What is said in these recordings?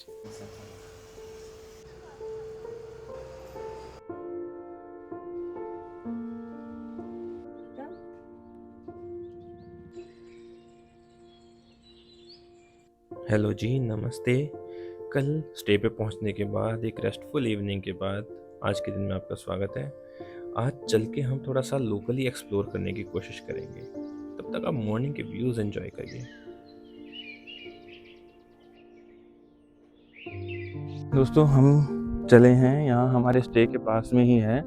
Hello जी, नमस्ते। कल stay पे पहुंचने के बाद एक रेस्टफुल इवनिंग के बाद आज के दिन में आपका स्वागत है। आज चल के हम थोड़ा सा लोकली एक्सप्लोर करने की कोशिश करेंगे। तब तक आप मॉर्निंग के व्यूज़ एंजॉय करिए। दोस्तों, हम चले हैं, यहाँ हमारे स्टे के पास में ही है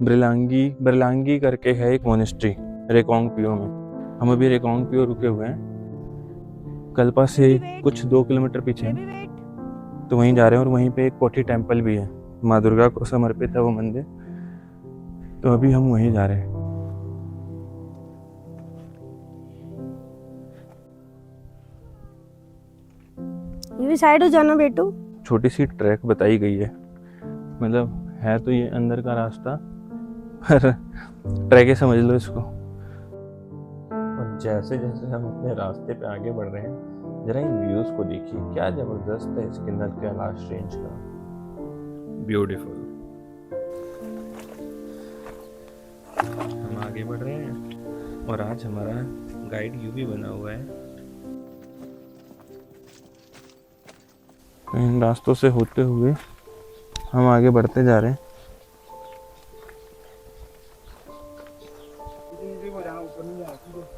ब्रलांगी करके है एक मोनेस्ट्री रेकोंगपियो में। हम अभी रेकोंगपियो रुके हुए हैं, कल्पा से कुछ 2 किलोमीटर पीछे हैं, तो वहीं जा रहे हैं। और वहीं पे एक कोठी टेम्पल भी है, माँ दुर्गा को समर्पित है वो मंदिर, तो अभी हम वहीं जा रहे हैं। ये भी साइड हो जाना बेटू। छोटी सी ट्रैक बताई गई है, मतलब है तो ये अंदर का रास्ता, पर ट्रैक ही समझ लो इसको। और जैसे जैसे हम अपने रास्ते पे आगे बढ़ रहे हैं, जरा इन व्यूज़ को देखिए, क्या ज़बरदस्त है इसके अंदर कैलाश रेंज का। ब्यूटीफुल। हम आगे बढ़ रहे हैं और आज हमारा गाइड यूवी बना हुआ है। इन रास्तों से होते हुए हम आगे बढ़ते जा रहे हैं।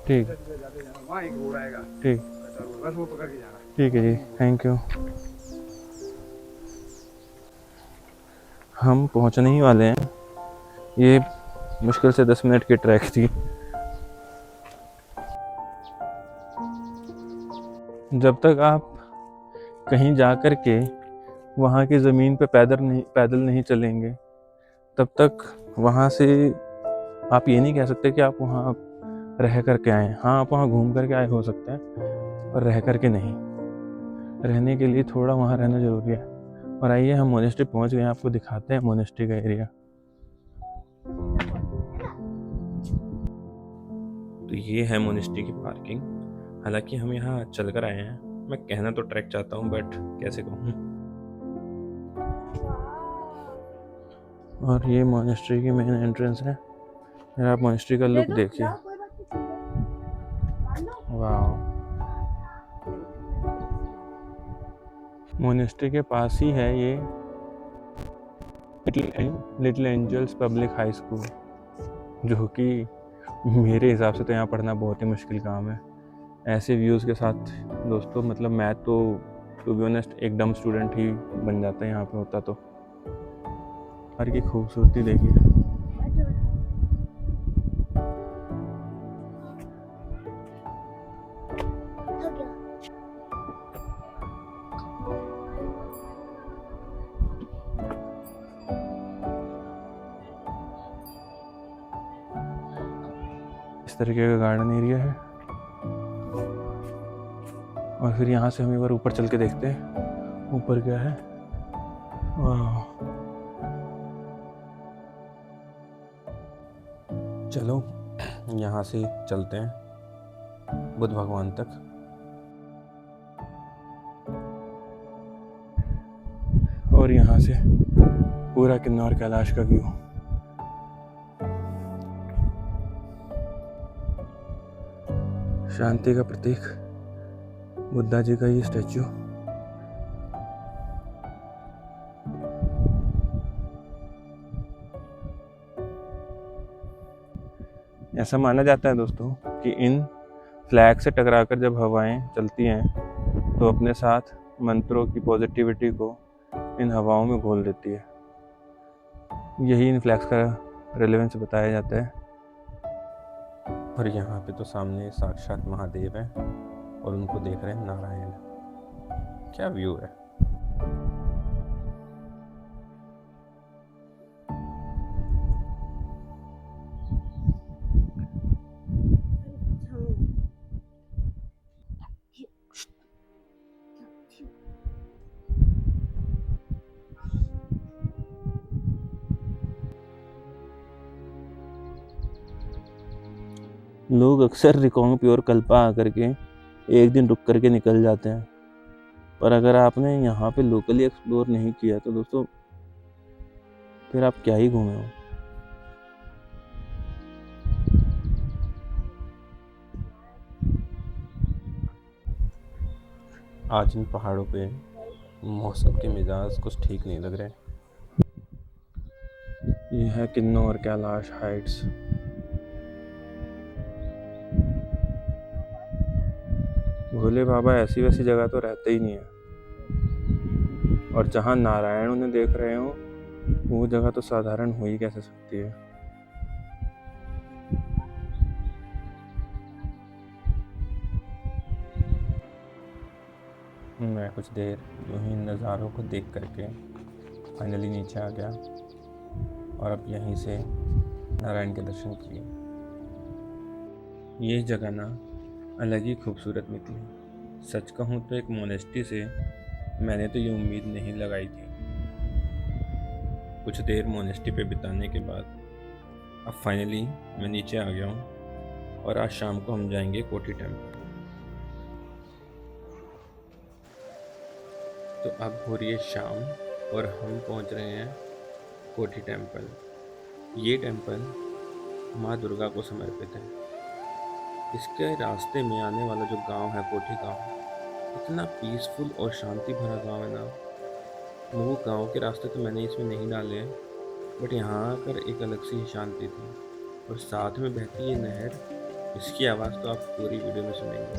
ठीक ठीक ठीक है जी, थैंक यू। हम पहुंचने ही वाले हैं। ये मुश्किल से 10 मिनट की ट्रैक थी। जब तक आप कहीं जा कर के वहाँ की ज़मीन पे पैदल नहीं चलेंगे, तब तक वहाँ से आप ये नहीं कह सकते कि आप वहाँ रह करके आए। हाँ, आप वहाँ घूम करके आए हो सकते हैं, पर रह करके नहीं। रहने के लिए थोड़ा वहाँ रहना ज़रूरी है। और आइए, हम मोनेस्ट्री पहुँच गए हैं, आपको दिखाते हैं मोनेस्ट्री का एरिया। तो ये है मोनेस्ट्री की पार्किंग। हालांकि हम यहाँ चल कर आए हैं, मैं कहना तो ट्रैक चाहता हूँ, बट कैसे कहूँ। और ये मोनेस्ट्री की मेन एंट्रेंस है। आप मोनेस्ट्री का लुक देखिए, वाह। मोनेस्ट्री के पास ही है ये little angels public high school, जो कि मेरे हिसाब से तो यहाँ पढ़ना बहुत ही मुश्किल काम है ऐसे व्यूज़ के साथ। दोस्तों, मतलब मैं तो टू बी ऑनेस्ट एक डम स्टूडेंट ही बन जाता है यहाँ पे होता तो। और की खूबसूरती देखिए। इस तरीके का गार्डन एरिया है। और फिर यहाँ से हम एक बार ऊपर चल के देखते हैं ऊपर क्या है। वाह, चलो यहाँ से चलते हैं बुद्ध भगवान तक। और यहाँ से पूरा किन्नौर कैलाश का व्यू। शांति का प्रतीक बुद्धा जी का ये स्टैचू। ऐसा माना जाता है दोस्तों कि इन फ्लैग से टकराकर जब हवाएं चलती हैं तो अपने साथ मंत्रों की पॉजिटिविटी को इन हवाओं में घोल देती है। यही इन फ्लैग्स का रेलेवेंस बताया जाता है। और यहाँ पे तो सामने साक्षात महादेव हैं और उनको देख रहे हैं नारायण। क्या व्यू है। लोग अक्सर रिकोंगपियो और कल्पा आकर के एक दिन रुक करके निकल जाते हैं, पर अगर आपने यहाँ पे लोकली एक्सप्लोर नहीं किया तो दोस्तों फिर आप क्या ही घूमे हो। आज इन पहाड़ों पे मौसम के मिजाज कुछ ठीक नहीं लग रहे। ये है किन्नौर कैलाश हाइट्स। भोले बाबा ऐसी वैसी जगह तो रहते ही नहीं है, और जहाँ नारायण उन्हें देख रहे हो वो जगह तो साधारण हो ही कैसे सकती है। मैं कुछ देर यूं ही नज़ारों को देख करके फाइनली नीचे आ गया और अब यहीं से नारायण के दर्शन किए। ये जगह ना अलग ही खूबसूरत निकली। सच कहूँ तो एक मोनेस्ट्री से मैंने तो ये उम्मीद नहीं लगाई थी। कुछ देर मोनेस्ट्री पे बिताने के बाद अब फाइनली मैं नीचे आ गया हूँ और आज शाम को हम जाएंगे कोठी टेम्पल। तो अब हो रही है शाम और हम पहुँच रहे हैं कोठी टेम्पल। ये टेम्पल माँ दुर्गा को समर्पित है। इसके रास्ते में आने वाला जो गांव है कोठी गांव, इतना पीसफुल और शांति भरा गांव है ना। वो गांव के रास्ते तो मैंने इसमें नहीं डाले हैं, बट यहाँ आकर एक अलग सी ही शांति थी। और साथ में बहती ये नहर, इसकी आवाज़ तो आप पूरी वीडियो में सुनेंगे।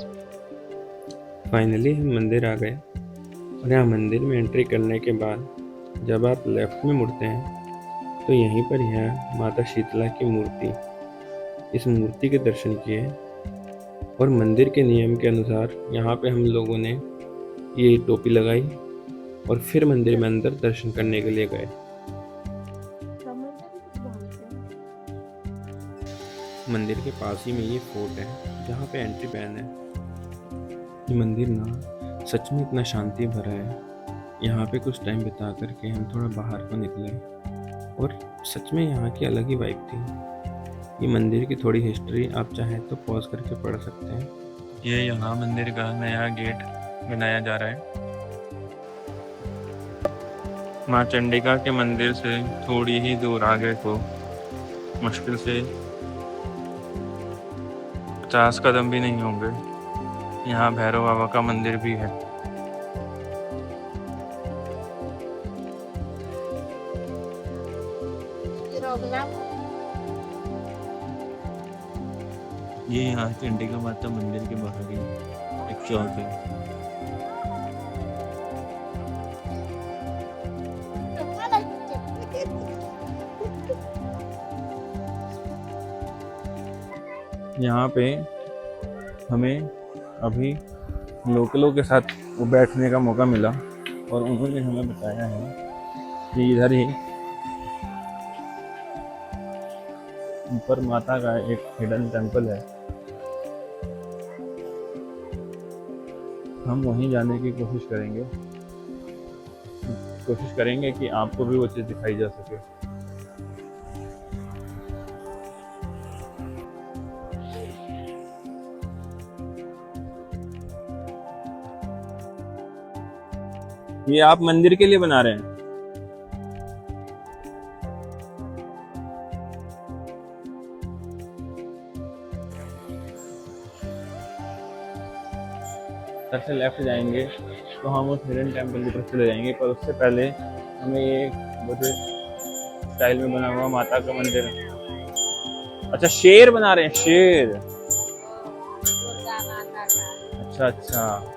फाइनली हम मंदिर आ गए और यहाँ मंदिर में एंट्री करने के बाद जब आप लेफ्ट में मुड़ते हैं तो यहीं पर यह माता शीतला की मूर्ति, इस मूर्ति के दर्शन किए। और मंदिर के नियम के अनुसार यहाँ पे हम लोगों ने ये टोपी लगाई और फिर मंदिर में अंदर दर्शन करने के लिए गए। मंदिर के पास ही में ये फोर्ट है जहाँ पे एंट्री बैन है। ये मंदिर ना सच में इतना शांति भरा है। यहाँ पे कुछ टाइम बिता करके हम थोड़ा बाहर को निकले और सच में यहाँ की अलग ही वाइब थी। ये मंदिर की थोड़ी हिस्ट्री आप चाहें तो पॉज करके पढ़ सकते हैं। ये यहाँ मंदिर का नया गेट बनाया जा रहा है। माँ चंडिका के मंदिर से थोड़ी ही दूर आगे को मुश्किल से 50 कदम भी नहीं होंगे, यहाँ भैरव बाबा का मंदिर भी है। ये यहाँ चंडिका माता मंदिर के बाहर ही एक चौक है। यहाँ पे हमें अभी लोकलों के साथ वो बैठने का मौका मिला और उन्होंने हमें बताया है कि इधर ही ऊपर माता का एक हिडन टेम्पल है। हम वहीं जाने की कोशिश करेंगे कि आपको भी वो चीज़ दिखाई जा सके। ये आप मंदिर के लिए बना रहे हैं? सर से लेफ्ट जाएंगे तो हम उस हिडन टेम्पल की तरफ चले जाएंगे, पर उससे पहले हमें ये बहुत स्टाइल में बना हुआ माता का मंदिर। अच्छा, शेर बना रहे हैं, शेर। अच्छा अच्छा।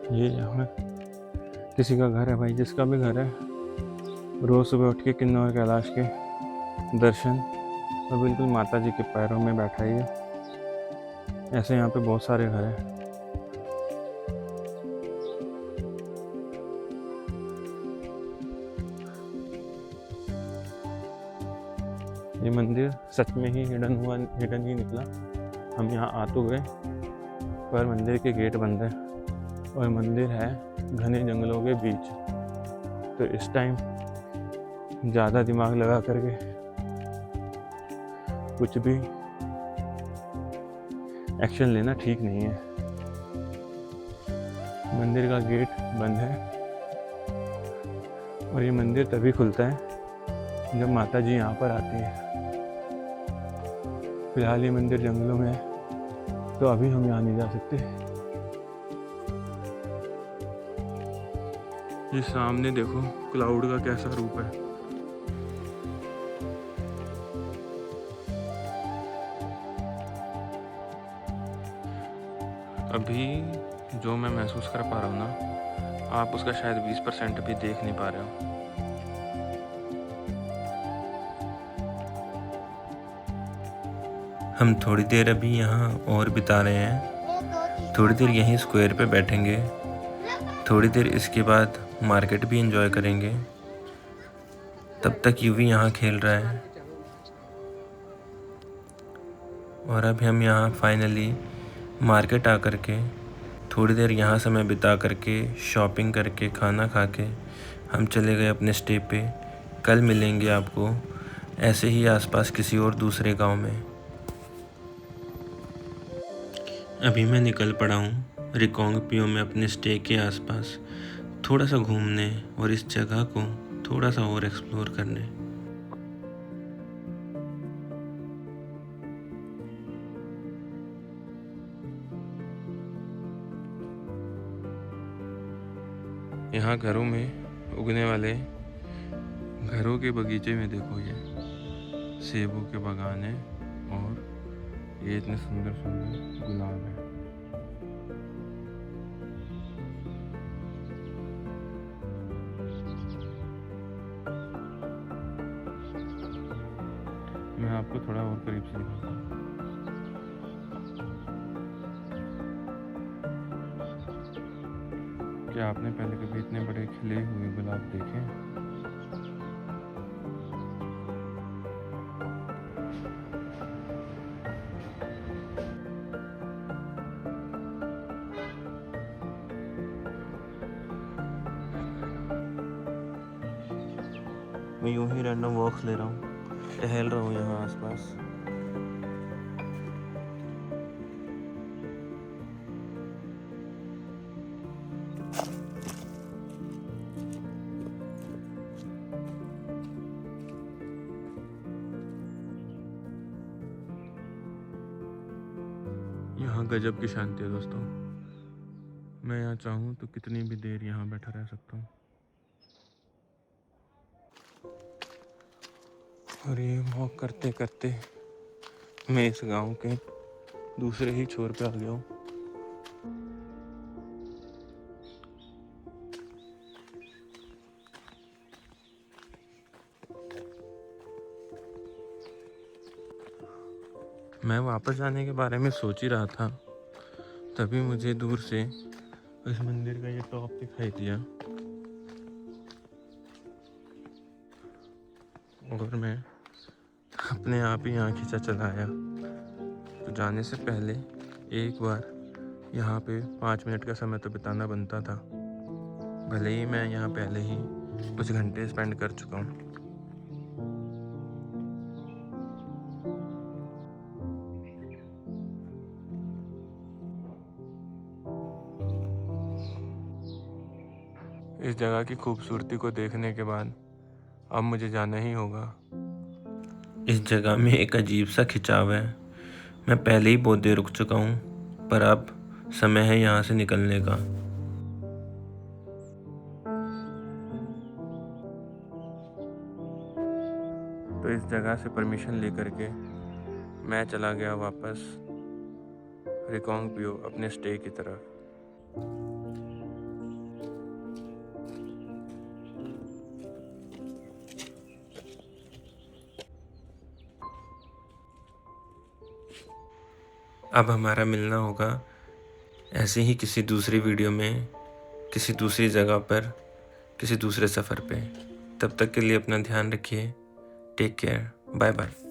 ये यहाँ किसी का घर है भाई, जिसका भी घर है, रोज़ सुबह उठ के किन्नौर कैलाश के दर्शन और बिल्कुल माता जी के पैरों में बैठा ही है। ऐसे यहाँ पे बहुत सारे घर हैं। ये मंदिर सच में ही हिडन ही निकला। हम यहाँ आ तो गए पर मंदिर के गेट बंद है और मंदिर है घने जंगलों के बीच। तो इस टाइम ज़्यादा दिमाग लगा करके कुछ भी एक्शन लेना ठीक नहीं है। मंदिर का गेट बंद है और ये मंदिर तभी खुलता है जब माता जी यहाँ पर आती है। फिलहाल ये मंदिर जंगलों में है तो अभी हम यहाँ नहीं जा सकते। ये सामने देखो क्लाउड का कैसा रूप है। अभी जो मैं महसूस कर पा रहा हूँ ना, आप उसका शायद 20% भी देख नहीं पा रहे हो। हम थोड़ी देर अभी यहाँ और बिता रहे हैं, थोड़ी देर यहीं स्क्वायर पे बैठेंगे, थोड़ी देर इसके बाद मार्केट भी एंजॉय करेंगे। तब तक यूवी यहाँ खेल रहा है और अब हम यहाँ फाइनली मार्केट आकर के थोड़ी देर यहाँ समय बिता करके शॉपिंग करके खाना खा के हम चले गए अपने स्टे पे। कल मिलेंगे आपको ऐसे ही आसपास किसी और दूसरे गांव में। अभी मैं निकल पड़ा हूँ रिकोंग पियो में अपने स्टे के आसपास थोड़ा सा घूमने और इस जगह को थोड़ा सा और एक्सप्लोर करने। यहाँ घरों में उगने वाले घरों के बगीचे में देखो ये सेबों के बागान है और ये इतने सुंदर सुंदर गुलाब है। मैं आपको थोड़ा और करीब से दिखाता हूँ। क्या आपने पहले कभी इतने बड़े खिले हुए गुलाब देखे? मैं यूं ही रैंडम वॉक्स ले रहा हूँ, टहल रहा हूँ यहाँ आसपास। यहाँ गजब की शांति है दोस्तों। मैं यहाँ चाहूँ तो कितनी भी देर यहाँ बैठा रह सकता हूँ। और ये वॉक करते करते मैं इस गांव के दूसरे ही छोर पे आ गया हूँ। मैं वापस जाने के बारे में सोच ही रहा था, तभी मुझे दूर से इस मंदिर का ये टॉप दिखाई दिया और मैं अपने आप ही यहाँ खींचा चला आया। तो जाने से पहले एक बार यहाँ पे 5 मिनट का समय तो बिताना बनता था, भले ही मैं यहाँ पहले ही कुछ घंटे स्पेंड कर चुका हूँ। इस जगह की खूबसूरती को देखने के बाद अब मुझे जाना ही होगा। इस जगह में एक अजीब सा खिंचाव है। मैं पहले ही बहुत देर रुक चुका हूँ, पर अब समय है यहाँ से निकलने का। तो इस जगह से परमिशन लेकर के मैं चला गया वापस रिकोंग पियो अपने स्टे की तरफ। अब हमारा मिलना होगा ऐसे ही किसी दूसरी वीडियो में, किसी दूसरी जगह पर, किसी दूसरे सफ़र पे। तब तक के लिए अपना ध्यान रखिए। Take care. Bye bye.